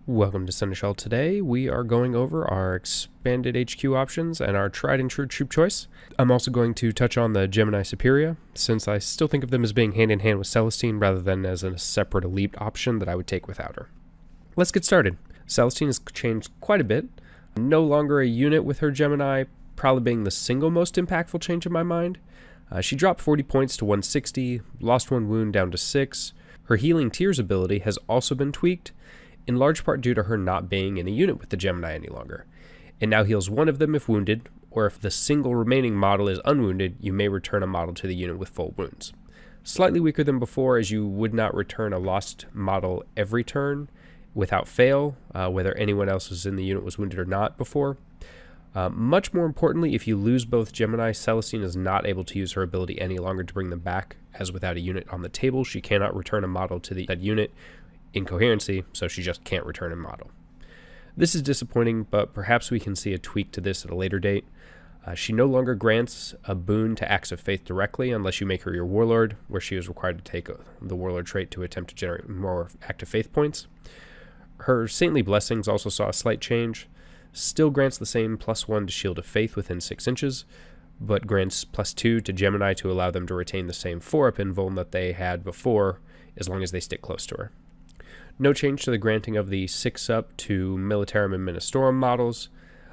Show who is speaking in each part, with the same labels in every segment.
Speaker 1: Welcome to Seneschal. Today we are going over our expanded HQ options and our tried and true troop choice. I'm also going to touch on the Gemini Superior, since I still think of them as being hand in hand with Celestine rather than as a separate elite option that I would take without her. Let's get started. Celestine has changed quite a bit. No longer a unit with her Gemini, probably being the single most impactful change in my mind. She dropped 40 points to 160, lost 1 wound down to 6. Her Healing Tears ability has also been tweaked, in large part due to her not being in a unit with the Gemini any longer. It now heals one of them if wounded, or if the single remaining model is unwounded, you may return a model to the unit with full wounds. Slightly weaker than before, as you would not return a lost model every turn without fail, whether anyone else was in the unit was wounded or not before. Much more importantly, if you lose both Gemini, Celestine is not able to use her ability any longer to bring them back, as without a unit on the table, she cannot return a model to that unit in coherency, so she just can't return a model. This is disappointing, but perhaps we can see a tweak to this at a later date. She no longer grants a boon to Acts of Faith directly unless you make her your Warlord, where she is required to take the Warlord trait to attempt to generate more Act of Faith points. Her Saintly Blessings also saw a slight change. Still grants the same +1 to Shield of Faith within 6 inches, but grants +2 to Gemini to allow them to retain the same 4-up invuln that they had before, as long as they stick close to her. No change to the granting of the 6-up to Militarum and Ministorum models.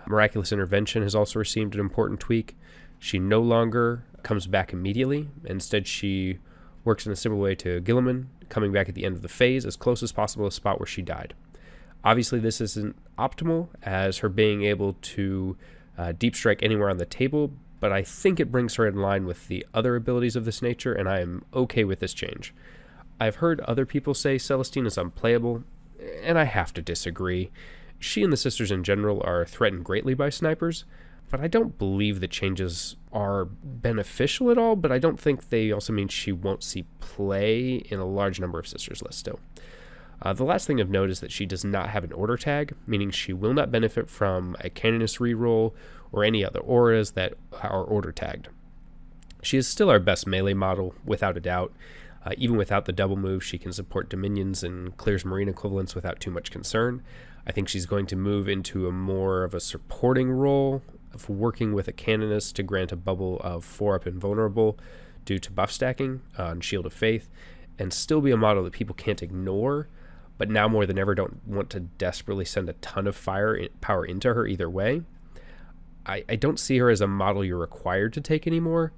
Speaker 1: Miraculous Intervention has also received an important tweak. She no longer comes back immediately. Instead, she works in a similar way to Guilliman, coming back at the end of the phase as close as possible to the spot where she died. Obviously, this isn't optimal, as her being able to deep strike anywhere on the table, but I think it brings her in line with the other abilities of this nature, and I am okay with this change. I've heard other people say Celestine is unplayable, and I have to disagree. She and the sisters in general are threatened greatly by snipers, but I don't believe the changes are beneficial at all, but I don't think they also mean she won't see play in a large number of sisters lists still. The last thing of note is that she does not have an order tag, meaning she will not benefit from a Canonist reroll or any other auras that are order tagged. She is still our best melee model, without a doubt. Even without the double move, she can support Dominions and clears Marine equivalents without too much concern. I think she's going to move into a more of a supporting role of working with a Canonist to grant a bubble of 4-up invulnerable due to buff stacking on Shield of Faith, and still be a model that people can't ignore, but now more than ever don't want to desperately send a ton of power into her either way. I don't see her as a model you're required to take anymore,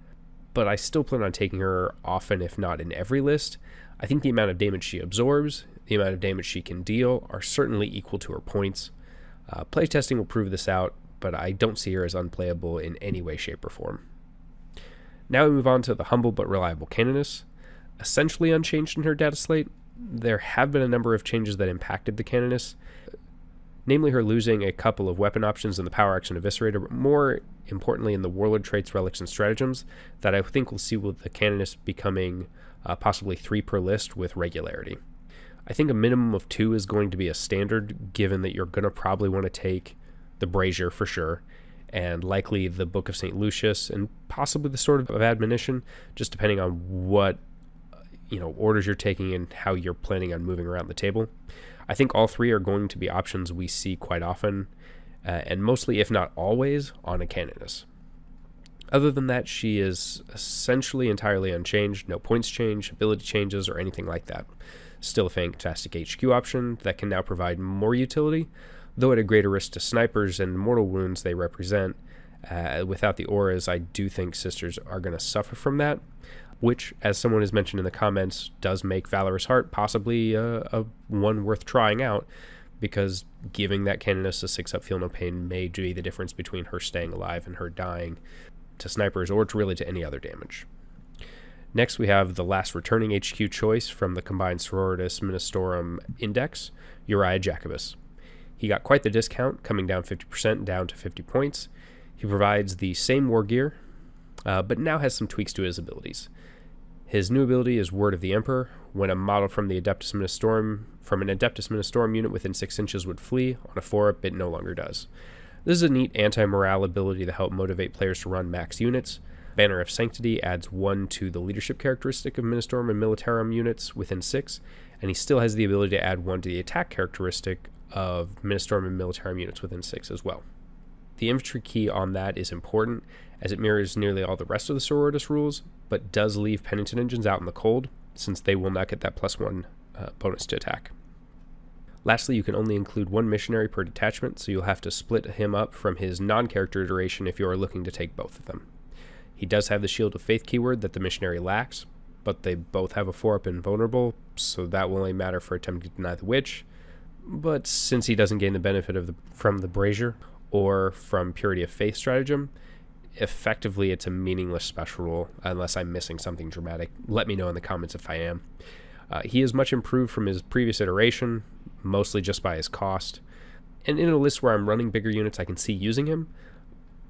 Speaker 1: but I still plan on taking her often, if not in every list. I think the amount of damage she absorbs, the amount of damage she can deal, are certainly equal to her points. Playtesting will prove this out, but I don't see her as unplayable in any way, shape, or form. Now we move on to the humble but reliable Canonist. Essentially unchanged in her data slate, there have been a number of changes that impacted the Canonist, namely her losing a couple of weapon options in the Power Action Eviscerator, but more importantly in the Warlord traits, relics, and stratagems that I think we'll see with the Canonist becoming possibly 3 per list with regularity. I think a minimum of 2 is going to be a standard, given that you're going to probably want to take the Brazier for sure, and likely the Book of St. Lucius, and possibly the Sword of Admonition, just depending on what orders you're taking and how you're planning on moving around the table. I think all 3 are going to be options we see quite often, and mostly, if not always, on a Canonist. Other than that, she is essentially entirely unchanged, no points change, ability changes, or anything like that. Still a fantastic HQ option that can now provide more utility, though at a greater risk to snipers and mortal wounds they represent. Without the auras, I do think sisters are going to suffer from that, which, as someone has mentioned in the comments, does make Valorous Heart possibly a one worth trying out, because giving that Canonist a 6-up Feel No Pain may be the difference between her staying alive and her dying to snipers, or to really to any other damage. Next, we have the last returning HQ choice from the Combined Sororitas Ministorum Index, Uriah Jaqobis. He got quite the discount, coming down 50% down to 50 points. He provides the same war gear, but now has some tweaks to his abilities. His new ability is Word of the Emperor. When a model from an Adepta Sororitas unit within 6 inches would flee, on a 4-up, it no longer does. This is a neat anti-morale ability to help motivate players to run max units. Banner of Sanctity adds 1 to the leadership characteristic of Ministorum and Militarum units within 6, and he still has the ability to add 1 to the attack characteristic of Ministorum and Militarum units within 6 as well. The infantry key on that is important, as it mirrors nearly all the rest of the Sororitas rules, but does leave Penitent Engines out in the cold, since they will not get that +1 bonus to attack. Lastly, you can only include 1 missionary per detachment, so you'll have to split him up from his non-character iteration if you are looking to take both of them. He does have the Shield of Faith keyword that the missionary lacks, but they both have a 4-up in Vulnerable, so that will only matter for attempting to deny the Witch. But since he doesn't gain the benefit from the Brazier or from Purity of Faith stratagem, effectively it's a meaningless special rule unless I'm missing something dramatic. Let me know in the comments if I am. He is much improved from his previous iteration, mostly just by his cost. And in a list where I'm running bigger units, I can see using him,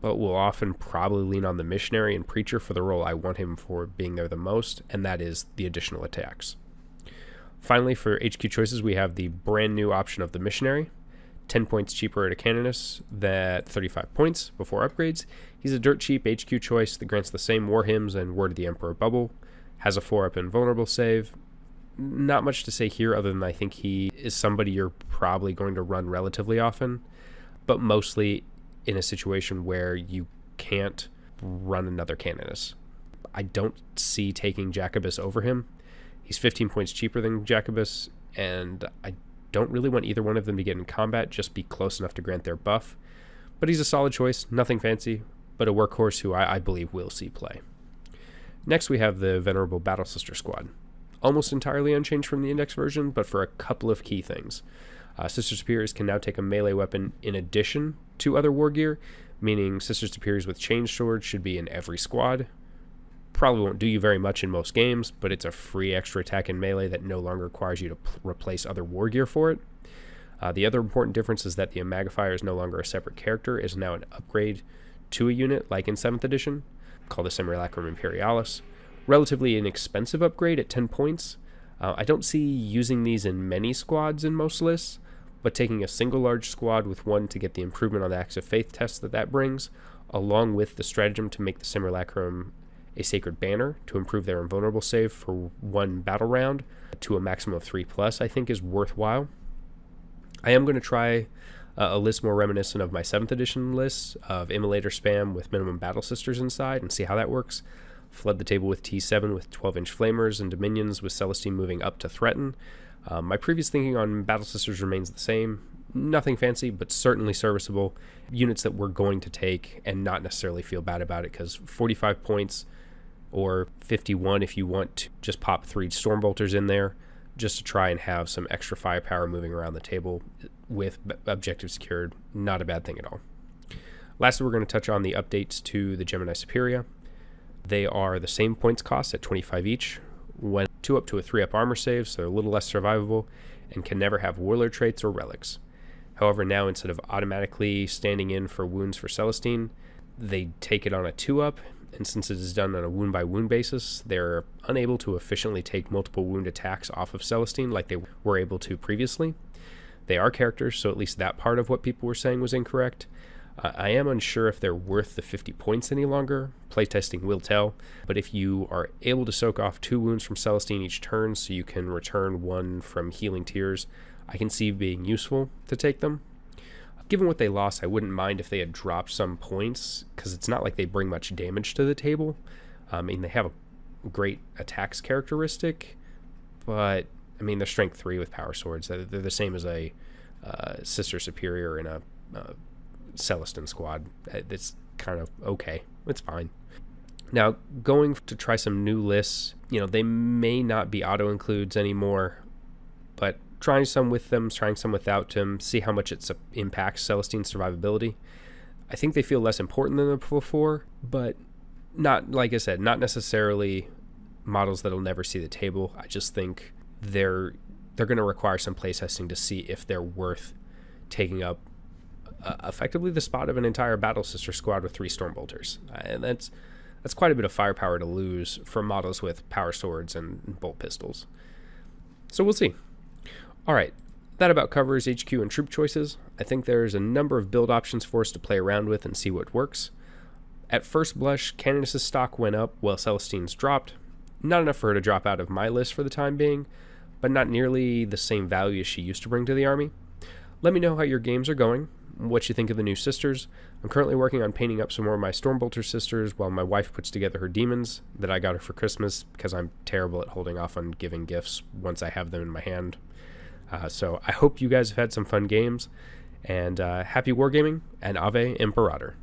Speaker 1: but will often probably lean on the Missionary and Preacher for the role I want him for being there the most, and that is the additional attacks. Finally, for HQ choices, we have the brand new option of the Missionary. 10 points cheaper at a Canonist than 35 points before upgrades. He's a dirt cheap HQ choice that grants the same War Hymns and Word of the Emperor bubble. Has a 4-up in Vulnerable save. Not much to say here other than I think he is somebody you're probably going to run relatively often, but mostly in a situation where you can't run another Canonist. I don't see taking Jaqobis over him. He's 15 points cheaper than Jaqobis, and I don't really want either one of them to get in combat, just be close enough to grant their buff. But he's a solid choice, nothing fancy, but a workhorse who I believe will see play. Next we have the Venerable Battle Sister Squad. Almost entirely unchanged from the index version, but for a couple of key things. Sister Superiors can now take a melee weapon in addition to other war gear, meaning Sister Superiors with changed swords should be in every squad. Probably won't do you very much in most games, but it's a free extra attack in melee that no longer requires you to replace other war gear for it. The other important difference is that the Amagifier is no longer a separate character, it is now an upgrade to a unit like in 7th edition, called the Simulacrum Imperialis. Relatively inexpensive upgrade at 10 points. I don't see using these in many squads in most lists, but taking a single large squad with 1 to get the improvement on the Acts of Faith test that brings, along with the stratagem to make the Simulacrum a Sacred Banner to improve their invulnerable save for 1 battle round to a maximum of 3+, I think is worthwhile. I am going to try a list more reminiscent of my 7th edition lists of Immolator spam with minimum Battle Sisters inside and see how that works. Flood the table with T7 with 12-inch Flamers and Dominions with Celestine moving up to threaten. My previous thinking on Battle Sisters remains the same. Nothing fancy, but certainly serviceable. Units that we're going to take and not necessarily feel bad about it, because 45 points or 51 if you want to just pop 3 Stormbolters in there just to try and have some extra firepower moving around the table with objective secured. Not a bad thing at all. Lastly, we're going to touch on the updates to the Gemini Superior. They are the same points cost at 25 each, when 2 up to a 3-up armor save, so they're a little less survivable, and can never have warlord traits or relics. However, now instead of automatically standing in for wounds for Celestine, they take it on a 2-up, and since it is done on a wound-by-wound basis, they're unable to efficiently take multiple wound attacks off of Celestine like they were able to previously. They are characters, so at least that part of what people were saying was incorrect. I am unsure if they're worth the 50 points any longer. Playtesting will tell, but if you are able to soak off 2 wounds from Celestine each turn so you can return 1 from Healing Tears, I can see being useful to take them. Given what they lost, I wouldn't mind if they had dropped some points, because it's not like they bring much damage to the table. I mean, they have a great attacks characteristic, but I mean, they're strength 3 with power swords. They're the same as a Sister Superior in a Celestine squad. It's kind of okay. It's fine. Now, going to try some new lists, they may not be auto-includes anymore, but trying some with them, trying some without them, see how much it impacts Celestine's survivability. I think they feel less important than before, but not, like I said, not necessarily models that'll never see the table. I just think they're going to require some playtesting to see if they're worth taking up effectively the spot of an entire Battle Sister squad with 3 Stormbolters. And that's quite a bit of firepower to lose for models with power swords and bolt pistols. So we'll see. All right, that about covers HQ and troop choices. I think there's a number of build options for us to play around with and see what works. At first blush, Canonist's stock went up while Celestine's dropped. Not enough for her to drop out of my list for the time being, but not nearly the same value as she used to bring to the army. Let me know how your games are going, what you think of the new sisters. I'm currently working on painting up some more of my Stormbolter sisters while my wife puts together her demons that I got her for Christmas, because I'm terrible at holding off on giving gifts once I have them in my hand. So I hope you guys have had some fun games, and happy wargaming, and Ave Imperator.